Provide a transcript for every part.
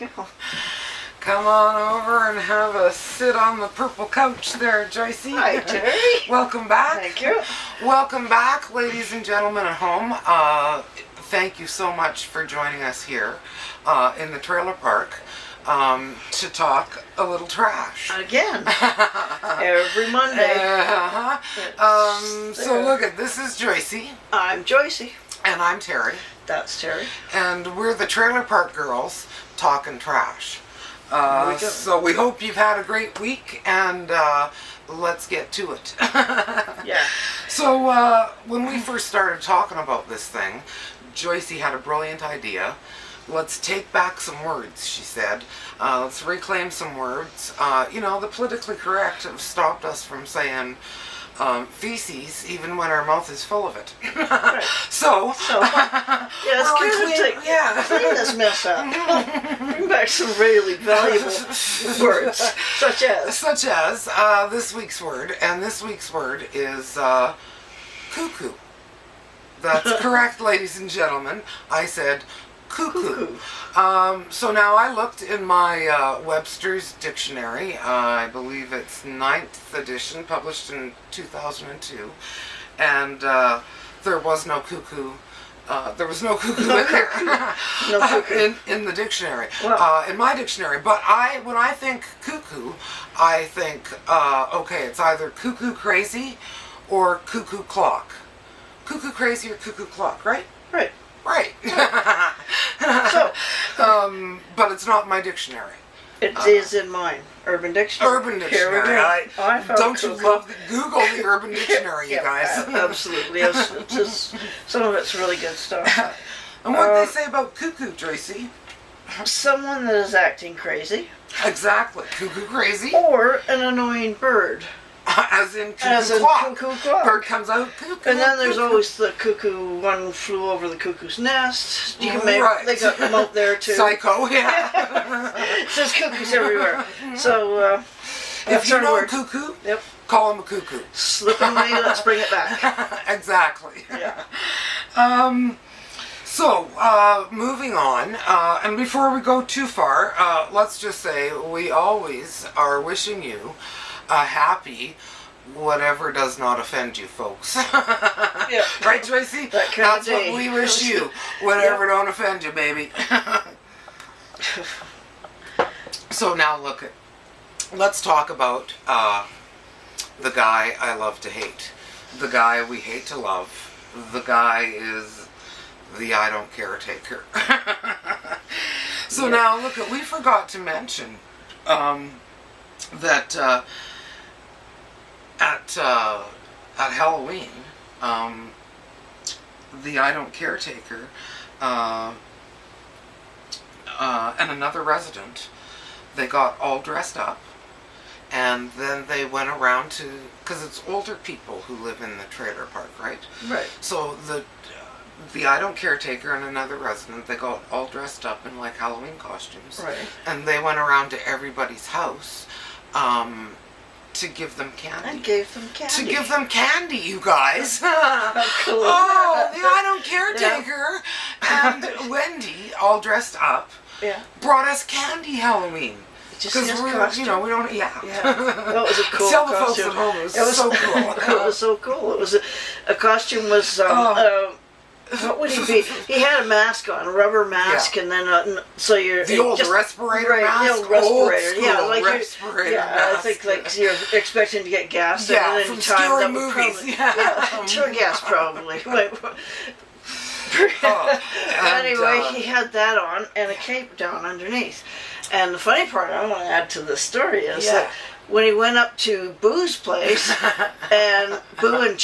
you go. Come on over and have a sit on the purple couch there, Joycey. Hi, Terry. Welcome back. Thank you. Welcome back, ladies and gentlemen at home. Thank you so much for joining us here in the trailer park to talk a little trash. Again. Every Monday. So look at this is Joycey. I'm Joycey. And I'm Terry. That's Terry. And we're the Trailer Park Girls talking trash. So we hope you've had a great week, and let's get to it. Yeah. So when we first started talking about this thing, Joycey had a brilliant idea. Let's take back some words, she said. Let's reclaim some words. You know, the politically correct have stopped us from saying feces, even when our mouth is full of it. Right. So yeah, let's clean this mess up. Bring back some really valuable words, such as this week's word, and this week's word is cuckoo. That's correct, ladies and gentlemen. I said cuckoo. So now I looked in my Webster's dictionary. I believe it's 9th edition, published in 2002, and there was no cuckoo. There was no cuckoo in there. No cuckoo. in the dictionary. Well, in my dictionary. But when I think cuckoo, I think okay, it's either cuckoo crazy or cuckoo clock. Cuckoo crazy or cuckoo clock, right? Right. Right. So, but it's not in my dictionary. It is in mine. Urban Dictionary. Urban Dictionary. Here we go. I found Don't you cuckoo. love Google the Urban Dictionary, you guys? Absolutely. It's just, some of it's really good stuff. And what they say about cuckoo, Tracy? Someone that is acting crazy. Exactly. Cuckoo crazy. Or an annoying bird. As in cuckoo clock. Bird comes out cuckoo. And then there's always the cuckoo, one flew over the cuckoo's nest. You can make, they got them out there too. Psycho, yeah. There's cuckoos everywhere. So, if you know a cuckoo, yep, call him a cuckoo. Slip away, let's bring it back. Exactly. Yeah. So, moving on, and before we go too far, let's just say we always are wishing you a happy whatever does not offend you, folks. Yeah. Right, Tracy? That's what we wish you. Whatever don't offend you, baby. So now let's talk about the guy I love to hate. The guy we hate to love. The guy is the I don't care taker. So now we forgot to mention that at Halloween, the I don't care taker and another resident, they got all dressed up, and then they went around because it's older people who live in the trailer park, right? Right. So the I don't care taker and another resident, they got all dressed up in like Halloween costumes. Right. And they went around to everybody's house to give them candy. And gave them candy. To give them candy, you guys. How cool. Oh, the I don't care taker and Wendy, all dressed up, brought us candy Halloween. Because we don't, Yeah, that was a cool Tell the costume. folks at home, it was so cool. It was so cool. It was a costume was what would he be? He had a mask on, a rubber mask, and then so you're the old respirator mask. The old respirator, old respirator mask. I think like you're expecting to get gassed at any from time. Scary That movies. Probably, tear gas probably. Anyway, he had that on and a cape down underneath. And the funny part I want to add to the story is that when he went up to Boo's place, and Boo and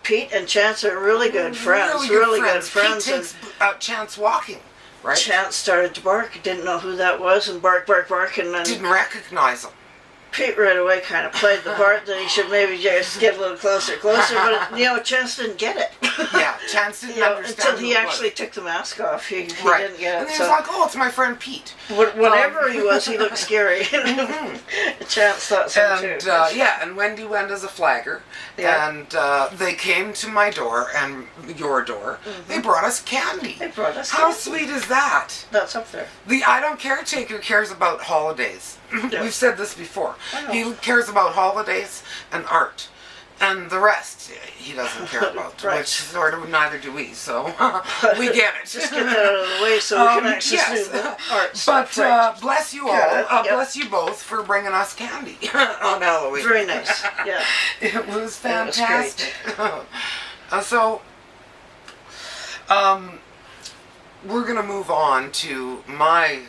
Pete and Chance are really good friends. Really good friends. Pete takes Chance walking, right? Chance started to bark. Didn't know who that was, and bark, and then didn't recognize him. Pete right away kind of played the part that he should maybe just get a little closer, but Chance didn't get it. Yeah, Chance didn't understand until he actually took the mask off. He didn't get it. And he was like, "Oh, it's my friend Pete." Whatever he was, he looked scary. Chance thought so too. And Wendy went as a flagger, and they came to my door and your door. They brought us candy. How sweet is that? That's up there. The I Don't Caretaker cares about holidays. We've said this before. He cares about holidays and art. And the rest he doesn't care about, which sort of neither do we, so we get it. Just get that out of the way so we can actually do the art stuff. But bless you all, bless you both for bringing us candy on Halloween. Very nice, yeah. It was fantastic. We're going to move on to my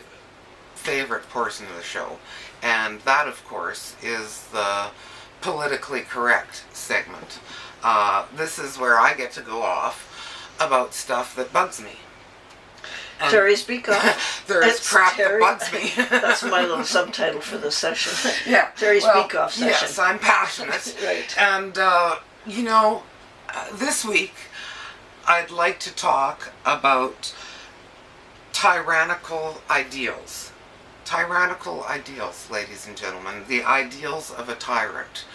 favorite portion of the show, and that, of course, is the politically correct segment. This is where I get to go off about stuff that bugs me. And Terry, speak up. There's crap that bugs me. That's my little subtitle for this session. Yeah. Terry, speak off session. Yes, I'm passionate. Right. And, this week I'd like to talk about tyrannical ideals. Tyrannical ideals, ladies and gentlemen. The ideals of a tyrant.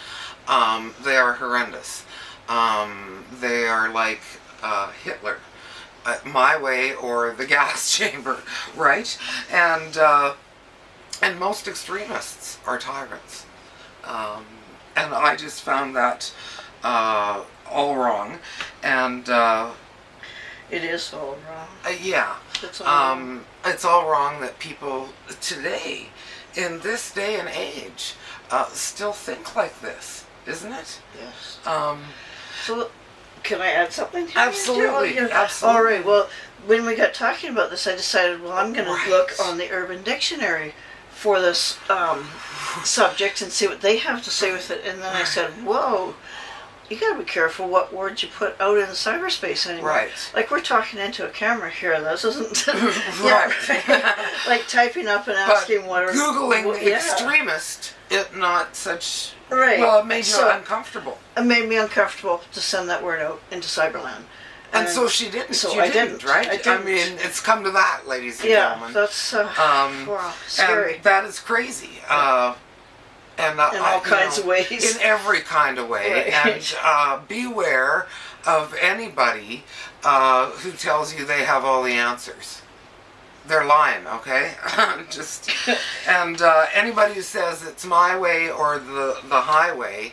They are horrendous. They are like Hitler. My way or the gas chamber, right? And most extremists are tyrants. And I just found that all wrong. And it is all wrong. Yeah. It's all wrong. It's all wrong that people today, in this day and age, still think like this, isn't it? Yes. So, can I add something to Absolutely. Absolutely. All right. Well, when we got talking about this, I decided, well, I'm going to look on the Urban Dictionary for this subject and see what they have to say with it. And then I said, whoa, you got to be careful what words you put out in cyberspace anymore. Right. Like, we're talking into a camera here. This isn't... Right. Like typing up and asking what... Googling extremist, it not such... Right. Well, it made you uncomfortable. It made me uncomfortable to send that word out into cyberland. And so she didn't. So you I didn't, right? I didn't. I mean, it's come to that, ladies and Yeah, gentlemen. that's wow, scary. And that is crazy. In all kinds of ways. In every kind of way. Right. And beware of anybody who tells you they have all the answers. They're lying, okay? And anybody who says it's my way or the highway,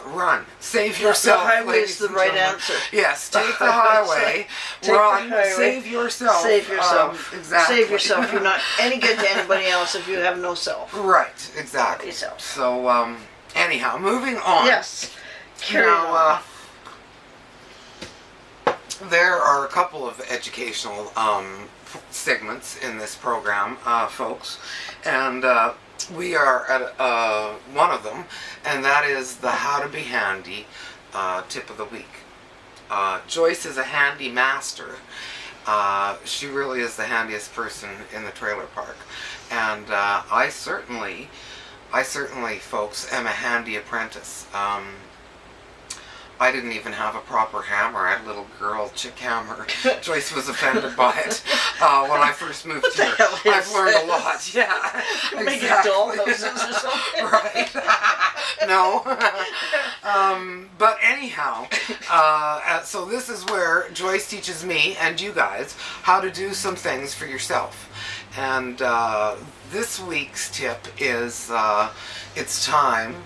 run. Save yourself. The highway is the right answer. Yes, take the highway. Run. Save yourself. Save yourself. Exactly. Save yourself. You're not any good to anybody else if you have no self. Right. Exactly. Yourself. So, anyhow, moving on. Yes. Carry on. There are a couple of educational segments in this program, folks, and we are at one of them, and that is the How to Be Handy tip of the week. Joyce is a handy master. She really is the handiest person in the trailer park, and I certainly, folks, am a handy apprentice. I didn't even have a proper hammer. I had a little girl chick hammer. Joyce was offended by it when I first moved here. I've learned a lot. Yeah, Make dollhouses or something. Right. No. But anyhow, so this is where Joyce teaches me and you guys how to do some things for yourself. And this week's tip is it's time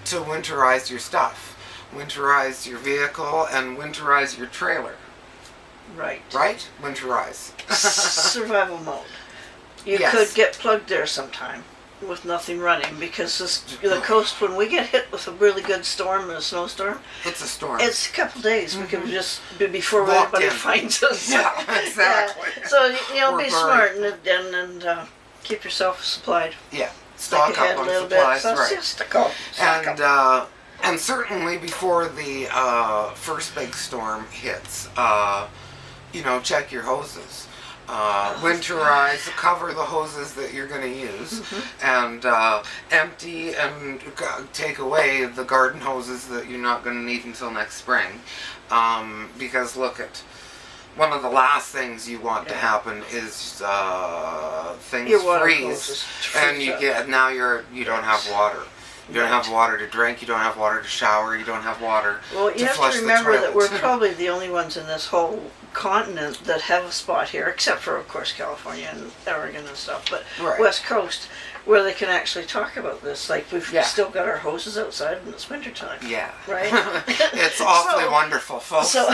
to winterize your stuff. Winterize your vehicle and winterize your trailer. Right. Right? Winterize. Survival mode. You could get plugged there sometime with nothing running because the coast, when we get hit with a really good storm and a snowstorm, it's a storm. It's a couple days. We can just before anybody finds us. Yeah, exactly. Yeah. So be smart and keep yourself supplied. Yeah, stock up on supplies. Right. Just stock up. And certainly before the first big storm hits, check your hoses. winterize, cover the hoses that you're going to use, and empty and take away the garden hoses that you're not going to need until next spring. Because look at, one of the last things you want to happen is things freeze, and you don't have water. You don't have water to drink, you don't have water to shower, you don't have water to flush the toilet. Well, you have to remember that we're probably the only ones in this whole continent that have a spot here, except for, of course, California and Oregon and stuff, but West Coast, where they can actually talk about this. Like, we've still got our hoses outside and it's wintertime. Yeah. Right? It's awfully wonderful, folks. So,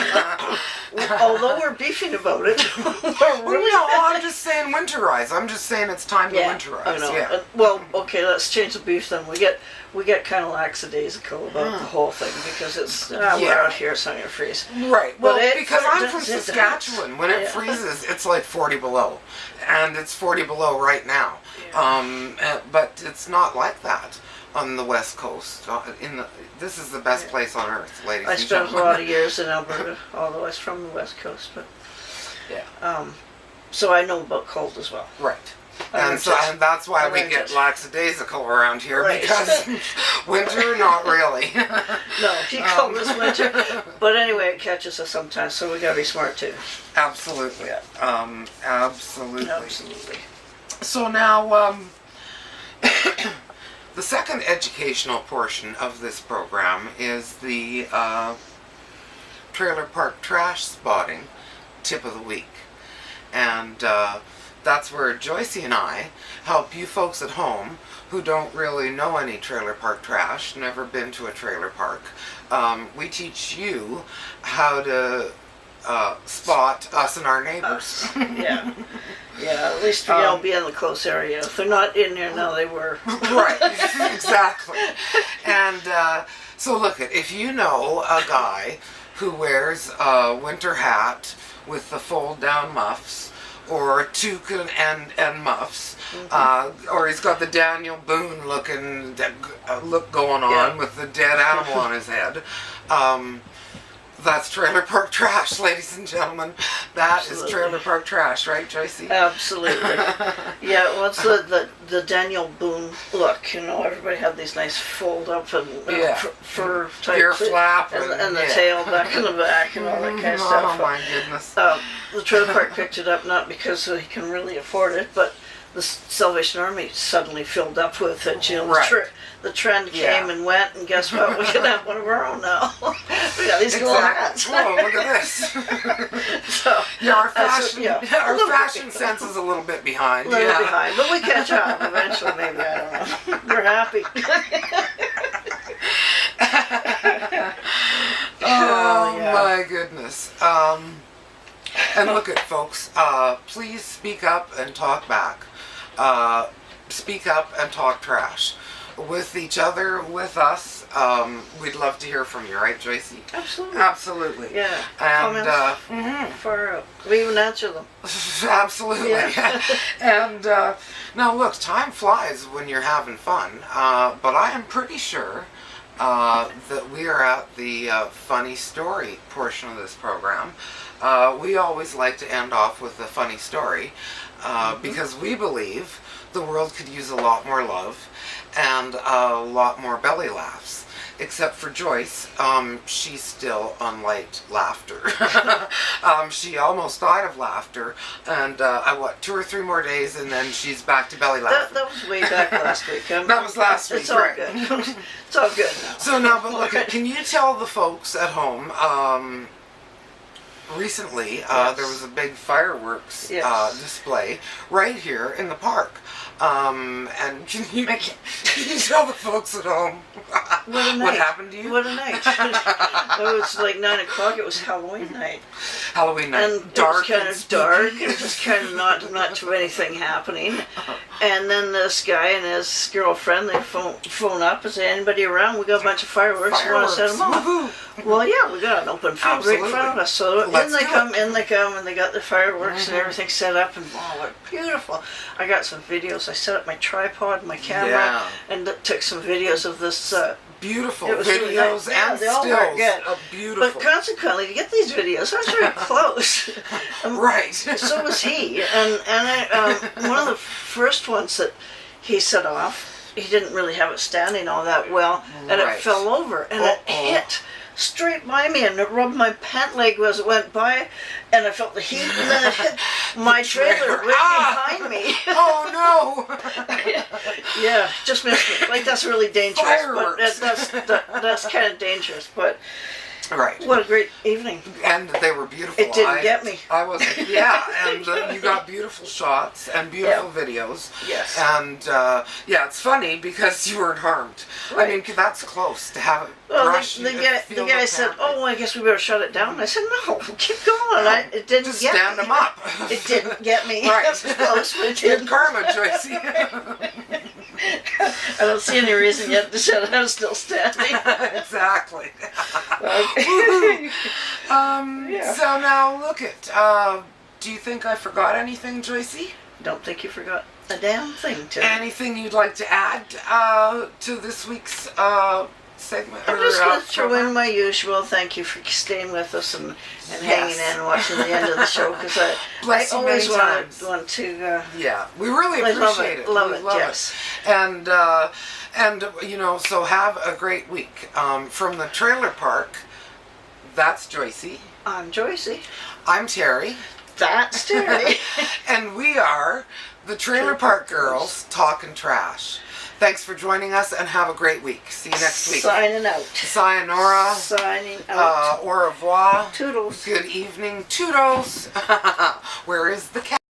although we're beefing about it, I'm just saying winterize. I'm just saying it's time to winterize. I know. Yeah. Well, okay, let's change the beef then. We get kind of lackadaisical about the whole thing because it's we're out here, it's not going to freeze. Right. Well, because I'm from Saskatchewan. When it freezes, it's like 40 below, and it's 40 below right now. Yeah. But it's not like that on the West Coast. This is the best place on earth, ladies and gentlemen. I spent a lot of years in Alberta, although I was from the West Coast, but so I know about cold as well. Right. And that's why we get lackadaisical around here, because winter, not really. No, he called this winter. But anyway, it catches us sometimes, so we gotta be smart too. Absolutely. Absolutely. So now, the second educational portion of this program is the trailer park trash spotting tip of the week. And that's where Joycey and I help you folks at home who don't really know any trailer park trash, never been to a trailer park. We teach you how to spot us and our neighbors. Yeah, at least we don't be in the close area. If they're not in there now, they were. Right, exactly. And so look, if you know a guy who wears a winter hat with the fold-down muffs, or toucan and muffs, or he's got the Daniel Boone look going on with the dead animal on his head. That's trailer park trash, ladies and gentlemen. That is trailer park trash, right, Joycey? Absolutely. Yeah, well, it's the Daniel Boone look. You know, everybody had these nice fold up and fur type ear flap and the tail back in the back and all that kind of stuff. Oh my goodness. The trailer park picked it up not because he can really afford it, but the Salvation Army suddenly filled up with it. You know, the trend came and went, and guess what? We can have one of our own now. We got these cool hats. Whoa, look at this. Our fashion sense is a little bit behind. A little behind, but we catch up eventually. Maybe, I don't know. We're happy. My goodness. And look at folks. Please speak up and talk back. Speak up and talk trash. With each other, with us, we'd love to hear from you, right, Joycey? Absolutely. Yeah. And far out. We even answer them. Absolutely. Yeah. And now look, time flies when you're having fun, but I am pretty sure that we are at the funny story portion of this program. We always like to end off with a funny story because we believe the world could use a lot more love and a lot more belly laughs. Except for Joyce, she's still on light laughter. She almost died of laughter, and 2 or 3 more days, and then she's back to belly laughing. That was way back last week. That was last week, it's all good. It's all good now. So now, but look, can you tell the folks at home? Recently, there was a big fireworks display right here in the park. And can you tell the folks at home what happened to you? What a night. It was like 9 o'clock. It was Halloween night. Halloween night. And dark. It was kind of dark. It was just kind of not too anything happening. And then this guy and his girlfriend, they phone up and say, anybody around? We got a bunch of fireworks. You want to set them off? Woohoo. Well, yeah, we got an open field right in front of us. So Let's in they do come, and they got the fireworks and everything set up, and wow, what beautiful. I got some videos. I set up my tripod, my camera, and took some videos of this. Beautiful it was videos really nice. and they all stills. work good. Beautiful. But consequently, to get these videos, I was very close. Right. So was he. And I, one of the first ones that he set off, he didn't really have it standing all that well, and it fell over, and it hit straight by me, and it rubbed my pant leg as it went by, and I felt the heat, and then it hit my trailer right behind me. Oh no! Yeah, just missed it. Like, that's really dangerous. Fireworks. But that's kind of dangerous, but right. What a great evening. And they were beautiful. It didn't get me. I wasn't, yeah, and you got beautiful shots and beautiful videos. Yes. And, yeah, it's funny because you weren't harmed. Right. I mean, that's close to have it. Well, the guy said, "Oh, I guess we better shut it down." I said, "No, keep going." It didn't just get stand me. them up. It didn't get me. Right. That was close, but it Good didn't. karma, Joycey. I don't see any reason yet to shut it. I'm still standing. Exactly. Okay. So now look at. Do you think I forgot anything, Joycey? Don't think you forgot a damn thing, Tim. Anything you'd like to add to this week's segment? I'm just going to throw in my usual thank you for staying with us and hanging in and watching the end of the show, because I always want to. Yeah, we really appreciate it. Love it, yes. And you know, so have a great week. From the trailer park, that's Joycey. I'm Joycey. I'm Terry. That's Terry. And we are the Trailer Park Girls Talkin' Trash. Thanks for joining us, and have a great week. See you next week. Signing out. Sayonara. Signing out. Au revoir. Toodles. Good evening. Toodles. Where is the cat?